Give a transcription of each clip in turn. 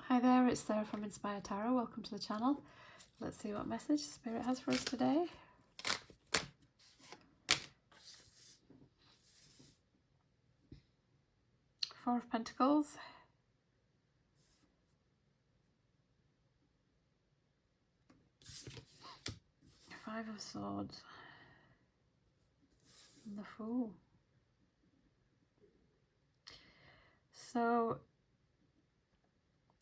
Hi there, it's Sarah from Inspire Tarot. Welcome to the channel. Let's see what message Spirit has for us today. Four of Pentacles. Five of Swords. And the Fool. So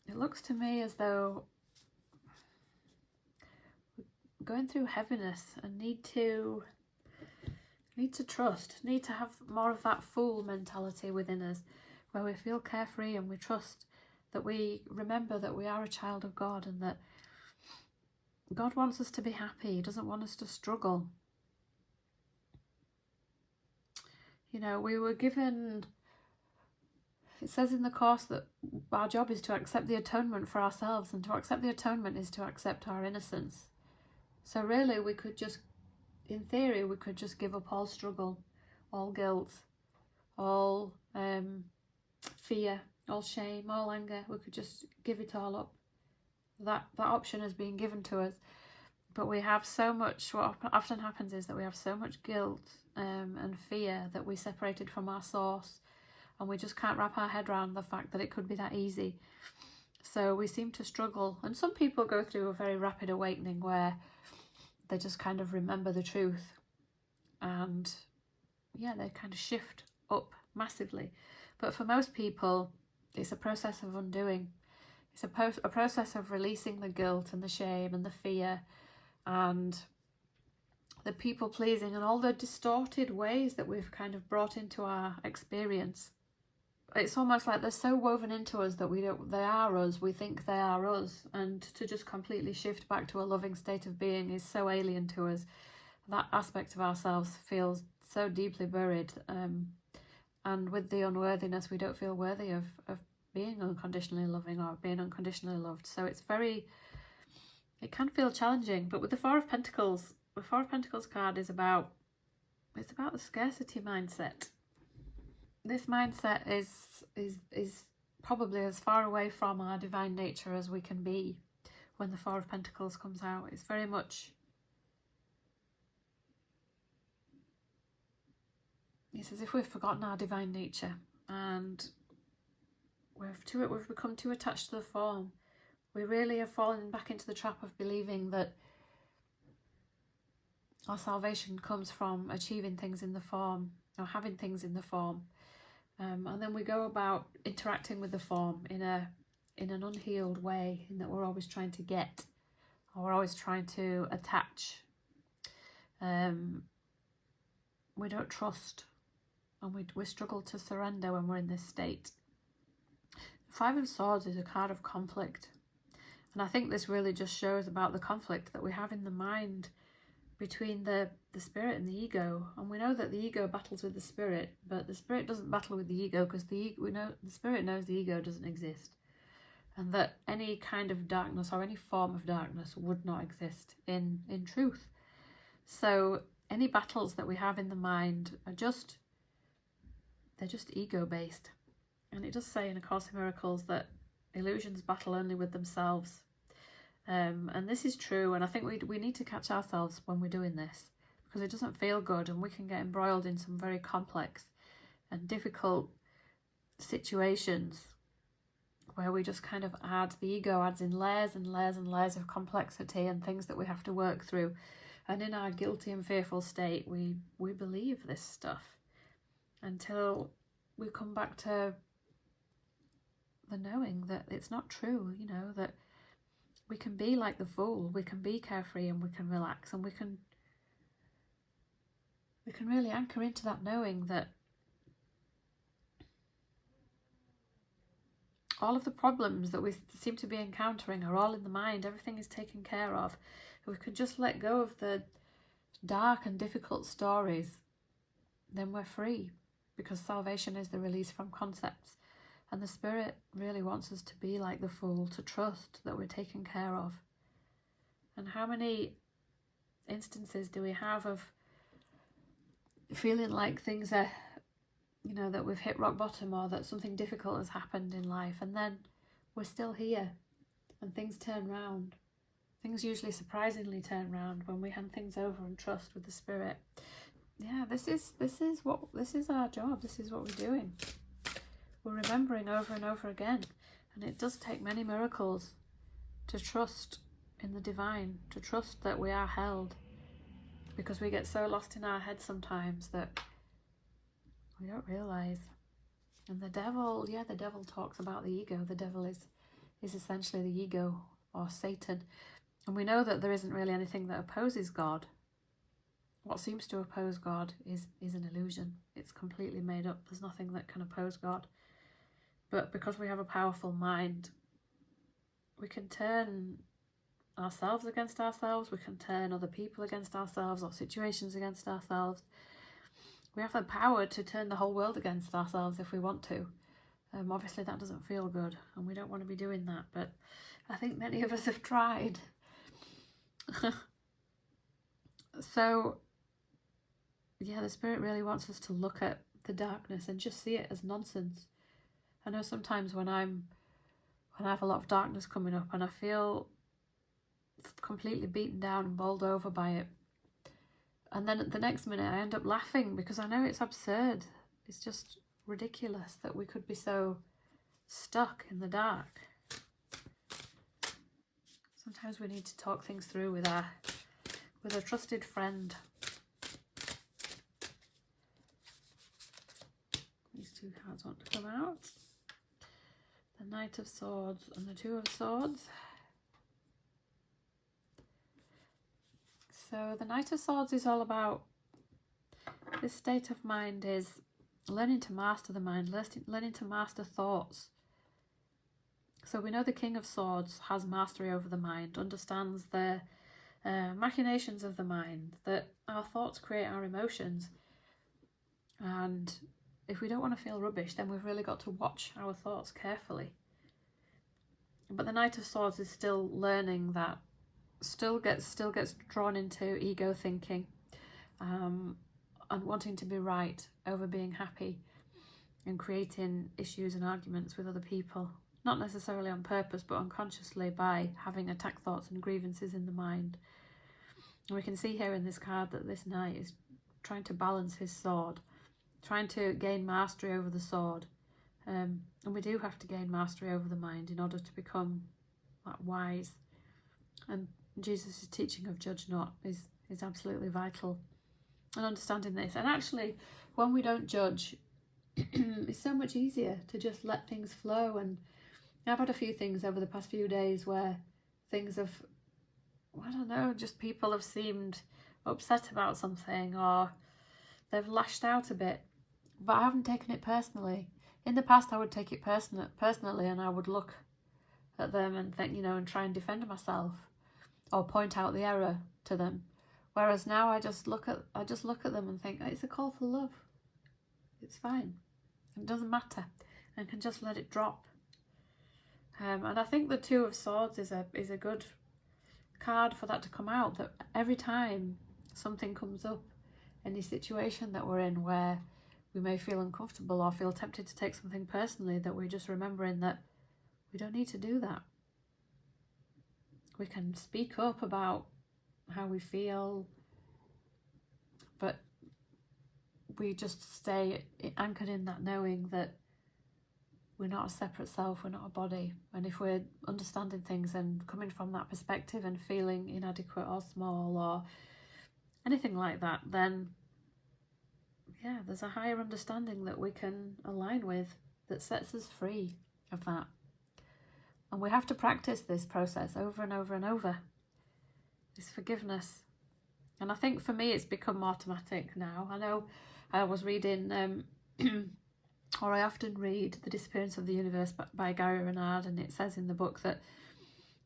it looks to me as though we're going through heaviness and need to trust, need to have more of that Fool mentality within us, where we feel carefree and we trust, that we remember that we are a child of God and that God wants us to be happy. He doesn't want us to struggle. You know, we were given, it says in the Course that our job is to accept the atonement for ourselves, and to accept the atonement is to accept our innocence. So really we could just, in theory, we could just give up all struggle, all guilt, all fear, all shame, all anger. We could just give it all up. That option has been given to us. But we have so much, what often happens is that we have so much guilt and fear that we separated from our source, and we just can't wrap our head around the fact that it could be that easy. So we seem to struggle, and some people go through a very rapid awakening where they just kind of remember the truth, and yeah, they kind of shift up massively. But for most people, it's a process of undoing. It's a process of releasing the guilt and the shame and the fear and the people pleasing and all the distorted ways that we've kind of brought into our experience. It's almost like they're so woven into us that they are us, we think they are us, and to just completely shift back to a loving state of being is so alien to us. That aspect of ourselves feels so deeply buried, and with the unworthiness, we don't feel worthy of being unconditionally loving or being unconditionally loved. So it can feel challenging. But with the Four of Pentacles, the Four of Pentacles card is about the scarcity mindset. This mindset is probably as far away from our divine nature as we can be when the Four of Pentacles comes out. It's very much, it's as if we've forgotten our divine nature, and we've become too attached to the form. We really have fallen back into the trap of believing that our salvation comes from achieving things in the form or having things in the form. And then we go about interacting with the form in an unhealed way, in that we're always trying to get, or we're always trying to attach. We don't trust, and we struggle to surrender when we're in this state. The Five of Swords is a card of conflict. And I think this really just shows about the conflict that we have in the mind between the spirit and the ego. And we know that the ego battles with the spirit, but the spirit doesn't battle with the ego, because the spirit knows the ego doesn't exist, and that any kind of darkness or any form of darkness would not exist in truth. So any battles that we have in the mind they're just ego based. And it does say in A Course in Miracles that illusions battle only with themselves. And this is true, and I think we need to catch ourselves when we're doing this, because it doesn't feel good, and we can get embroiled in some very complex and difficult situations where we just kind of the ego adds in layers and layers and layers of complexity and things that we have to work through. And in our guilty and fearful state, we believe this stuff until we come back to the knowing that it's not true, you know, that we can be like the Fool, we can be carefree, and we can relax, and we can really anchor into that knowing that all of the problems that we seem to be encountering are all in the mind. Everything is taken care of. If we could just let go of the dark and difficult stories, then we're free, because salvation is the release from concepts. And the Spirit really wants us to be like the Fool, to trust that we're taken care of. And how many instances do we have of feeling like things are, you know, that we've hit rock bottom, or that something difficult has happened in life, and then we're still here, and things turn round. Things usually surprisingly turn round when we hand things over and trust with the Spirit. Yeah, this is our job. This is what we're doing. We're remembering over and over again, and it does take many miracles to trust in the divine, to trust that we are held, because we get so lost in our head sometimes that we don't realize. And the devil talks about the ego. The devil is essentially the ego, or Satan. And we know that there isn't really anything that opposes God. What seems to oppose God is an illusion. It's completely made up. There's nothing that can oppose God. But because we have a powerful mind, we can turn ourselves against ourselves. We can turn other people against ourselves, or situations against ourselves. We have the power to turn the whole world against ourselves if we want to. Obviously that doesn't feel good, and we don't want to be doing that, but I think many of us have tried. So yeah, the Spirit really wants us to look at the darkness and just see it as nonsense. I know sometimes when I have a lot of darkness coming up and I feel completely beaten down and bowled over by it, and then at the next minute I end up laughing because I know it's absurd. It's just ridiculous that we could be so stuck in the dark. Sometimes we need to talk things through with a trusted friend. These two cards want to come out. The Knight of Swords and the Two of Swords. So the Knight of Swords is all about, this state of mind is learning to master the mind, learning to master thoughts. So we know the King of Swords has mastery over the mind, understands the machinations of the mind, that our thoughts create our emotions. And if we don't want to feel rubbish, then we've really got to watch our thoughts carefully. But the Knight of Swords is still learning that, still gets drawn into ego thinking, and wanting to be right over being happy, and creating issues and arguments with other people, not necessarily on purpose but unconsciously, by having attack thoughts and grievances in the mind. And we can see here in this card that this knight is trying to balance his sword, trying to gain mastery over the sword, and we do have to gain mastery over the mind in order to become wise. And Jesus' teaching of judge not is absolutely vital, and understanding this. And actually, when we don't judge, it's so much easier to just let things flow. And I've had a few things over the past few days where things have, I don't know, just people have seemed upset about something, or they've lashed out a bit, but I haven't taken it personally. In the past I would take it personally, and I would look at them and think, and try and defend myself or point out the error to them. Whereas now I just look at them and think, it's a call for love. It's fine. It doesn't matter. And can just let it drop. And I think the Two of Swords is a good card for that to come out. That every time something comes up, any situation that we're in where we may feel uncomfortable or feel tempted to take something personally, that we're just remembering that we don't need to do that. We can speak up about how we feel, but we just stay anchored in that knowing that we're not a separate self, we're not a body. And if we're understanding things and coming from that perspective and feeling inadequate or small or anything like that, then yeah, there's a higher understanding that we can align with that sets us free of that. And we have to practice this process over and over and over, this forgiveness. And I think for me it's become automatic now. I know I was reading, or I often read The Disappearance of the Universe by Gary Renard, and it says in the book that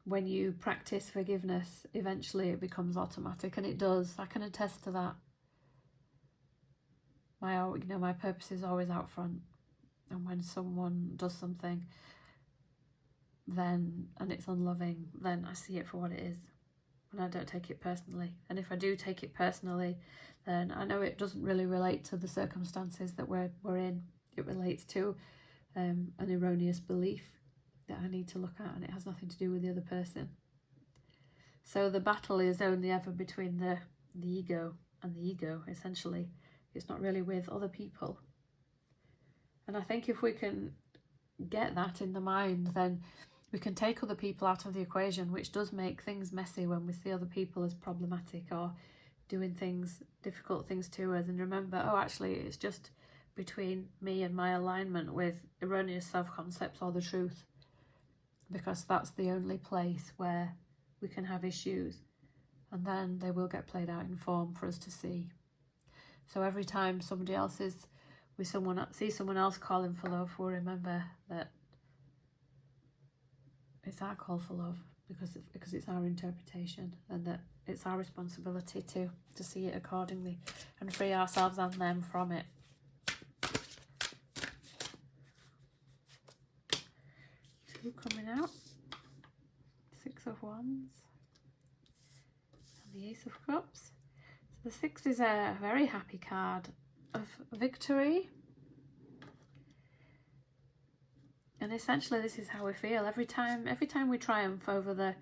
when you practice forgiveness, eventually it becomes automatic, and it does. I can attest to that. My purpose is always out front, and when someone does something and it's unloving, then I see it for what it is, and I don't take it personally. And if I do take it personally, then I know it doesn't really relate to the circumstances that we're in. It relates to an erroneous belief that I need to look at, and it has nothing to do with the other person. So the battle is only ever between the ego and the ego, essentially. It's not really with other people. And I think if we can get that in the mind, then we can take other people out of the equation, which does make things messy when we see other people as problematic or doing things, difficult things to us, and remember, oh, actually, it's just between me and my alignment with erroneous self-concepts or the truth, because that's the only place where we can have issues, and then they will get played out in form for us to see. So every time somebody else is with someone, see someone else calling for love, we'll remember that it's our call for love, because it's our interpretation, and that it's our responsibility to see it accordingly and free ourselves and them from it. Two coming out, 6 of Wands and the Ace of Cups. So the 6 is a very happy card of victory. And essentially this is how we feel every time we triumph over the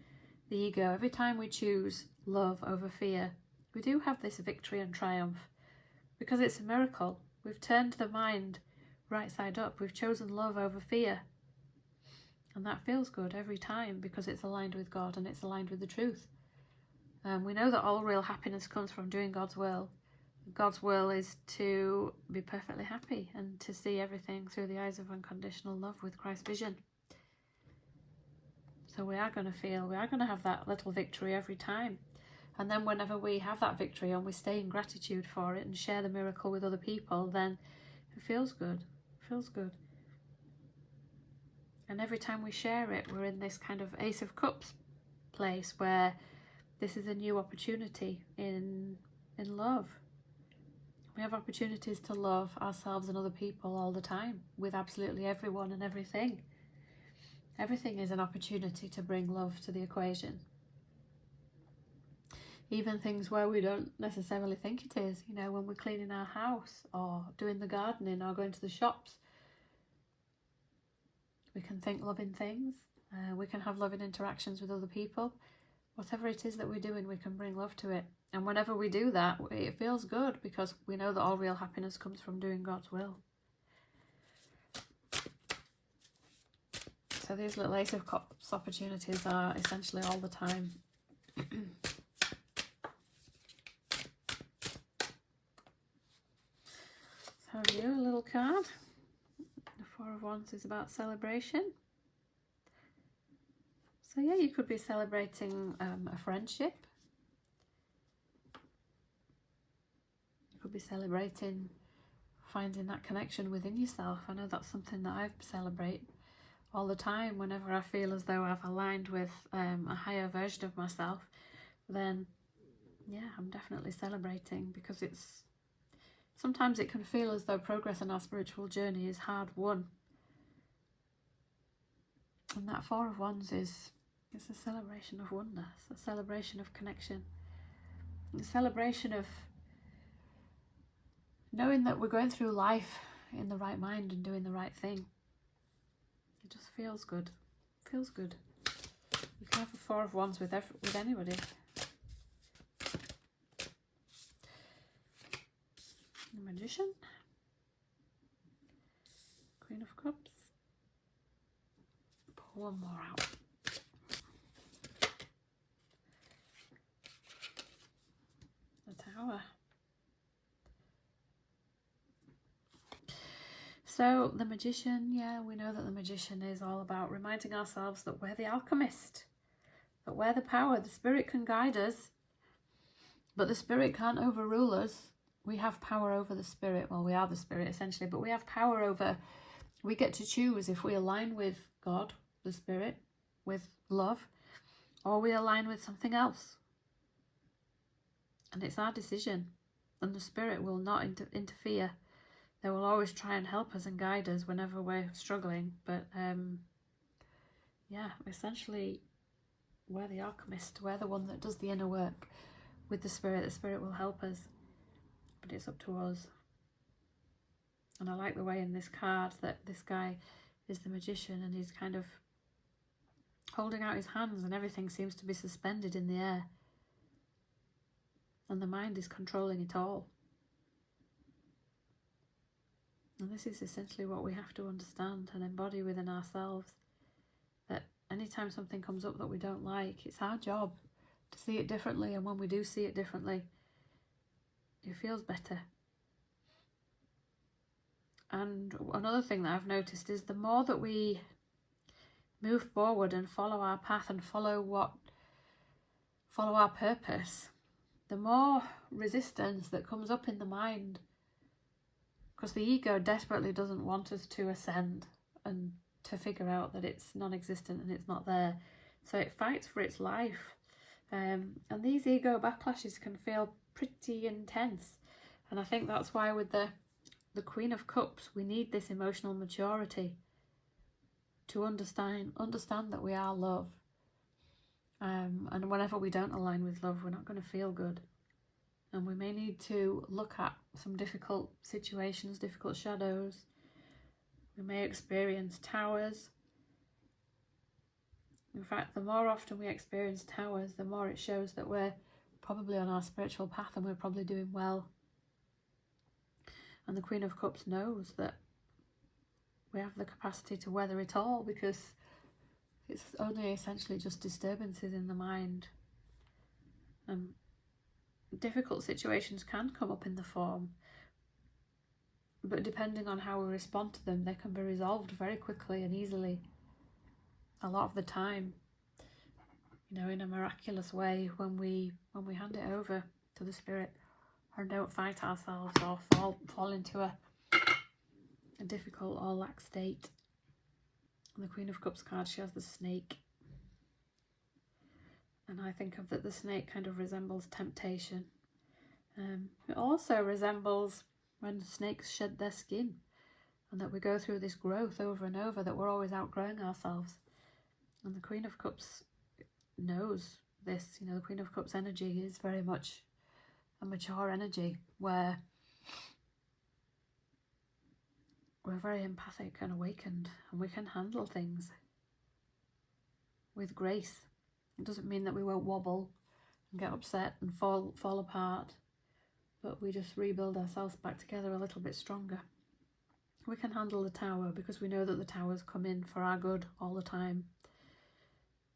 ego, every time we choose love over fear, we do have this victory and triumph, because it's a miracle. We've turned the mind right side up. We've chosen love over fear. And that feels good every time, because it's aligned with God and it's aligned with the truth. We know that all real happiness comes from doing God's will. God's will is to be perfectly happy and to see everything through the eyes of unconditional love with Christ's vision. So we are going to have that little victory every time. And then whenever we have that victory and we stay in gratitude for it and share the miracle with other people, then it feels good. It feels good. And every time we share it, we're in this kind of Ace of Cups place where this is a new opportunity in love. We have opportunities to love ourselves and other people all the time, with absolutely everyone and everything. Everything is an opportunity to bring love to the equation. Even things where we don't necessarily think it is, you know, when we're cleaning our house or doing the gardening or going to the shops. We can think loving things. We can have loving interactions with other people. Whatever it is that we're doing, we can bring love to it. And whenever we do that, it feels good, because we know that all real happiness comes from doing God's will. So these little Ace of Cups opportunities are essentially all the time. So here, a little card. The 4 of Wands is about celebration. So yeah, you could be celebrating a friendship. You could be celebrating finding that connection within yourself. I know that's something that I celebrate all the time. Whenever I feel as though I've aligned with a higher version of myself, then yeah, I'm definitely celebrating, because sometimes it can feel as though progress in our spiritual journey is hard won. And that 4 of Wands it's a celebration of oneness, a celebration of connection, a celebration of knowing that we're going through life in the right mind and doing the right thing. It just feels good. Feels good. You can have a 4 of Wands with anybody. The Magician, Queen of Cups. Pull one more out. The Tower. So the Magician, yeah, we know that the Magician is all about reminding ourselves that we're the alchemist, that we're the power. The Spirit can guide us, but the Spirit can't overrule us. We have power over the Spirit. Well, we are the Spirit essentially, but we have power over, we get to choose if we align with God, the Spirit, with love, or we align with something else. And it's our decision, and the Spirit will not interfere. They will always try and help us and guide us whenever we're struggling. But yeah, essentially, we're the alchemist. We're the one that does the inner work with the Spirit. The Spirit will help us, but it's up to us. And I like the way in this card that this guy is the Magician, and he's kind of holding out his hands and everything seems to be suspended in the air. And the mind is controlling it all. And this is essentially what we have to understand and embody within ourselves. That anytime something comes up that we don't like, it's our job to see it differently. And when we do see it differently, it feels better. And another thing that I've noticed is the more that we move forward and follow our path and follow our purpose, the more resistance that comes up in the mind, because the ego desperately doesn't want us to ascend and to figure out that it's non-existent and it's not there. So it fights for its life. And these ego backlashes can feel pretty intense. And I think that's why with the Queen of Cups, we need this emotional maturity to understand that we are love. And whenever we don't align with love, we're not going to feel good. And we may need to look at some difficult situations, difficult shadows. We may experience towers. In fact, the more often we experience towers, the more it shows that we're probably on our spiritual path and we're probably doing well. And the Queen of Cups knows that we have the capacity to weather it all, because it's only essentially just disturbances in the mind. Difficult situations can come up in the form, but depending on how we respond to them, they can be resolved very quickly and easily. A lot of the time, you know, in a miraculous way, when we hand it over to the spirit and don't fight ourselves or fall into a difficult or lax state. And the Queen of Cups card, she has the snake. And I think of that the snake kind of resembles temptation. It also resembles when snakes shed their skin, and that we go through this growth over and over, that we're always outgrowing ourselves. And the Queen of Cups knows this. You know, the Queen of Cups energy is very much a mature energy where we're very empathic and awakened, and we can handle things with grace. It doesn't mean that we won't wobble and get upset and fall apart, but we just rebuild ourselves back together a little bit stronger. We can handle the tower because we know that the towers come in for our good all the time.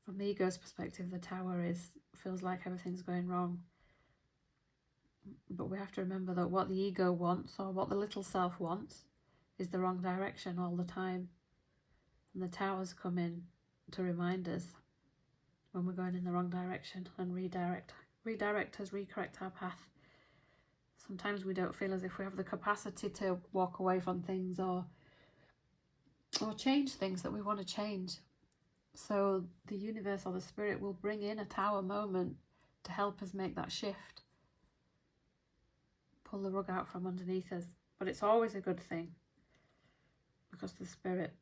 From the ego's perspective, the tower feels like everything's going wrong. But we have to remember that what the ego wants, or what the little self wants, is the wrong direction all the time. And the towers come in to remind us when we're going in the wrong direction and redirect us, recorrect our path. Sometimes we don't feel as if we have the capacity to walk away from things or change things that we want to change. So the universe or the spirit will bring in a tower moment to help us make that shift. Pull the rug out from underneath us. But it's always a good thing, because the spirit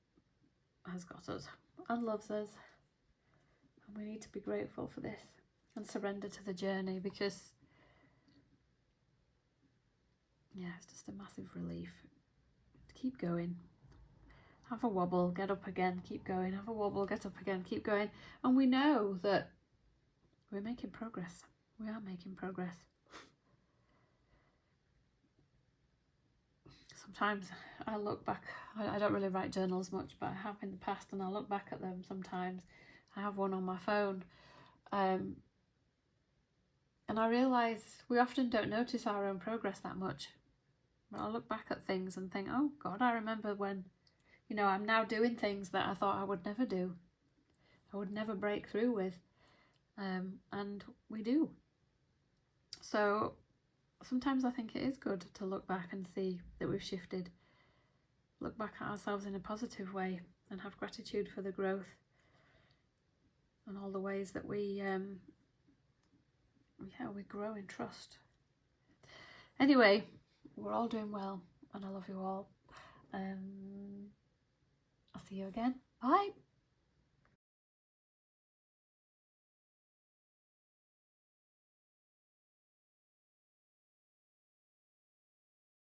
has got us and loves us. And we need to be grateful for this and surrender to the journey, because yeah, it's just a massive relief. Keep going. Have a wobble, get up again, keep going. Have a wobble, get up again, keep going. And we know that we're making progress. We are making progress. Sometimes I look back, I don't really write journals much, but I have in the past, and I look back at them sometimes. I have one on my phone. And I realise we often don't notice our own progress that much. But I look back at things and think, oh God, I remember when, you know, I'm now doing things that I thought I would never do. I would never break through with. And we do. So sometimes I think it is good to look back and see that we've shifted. Look back at ourselves in a positive way and have gratitude for the growth and all the ways that we grow in trust. Anyway, we're all doing well, and I love you all. I'll see you again. Bye.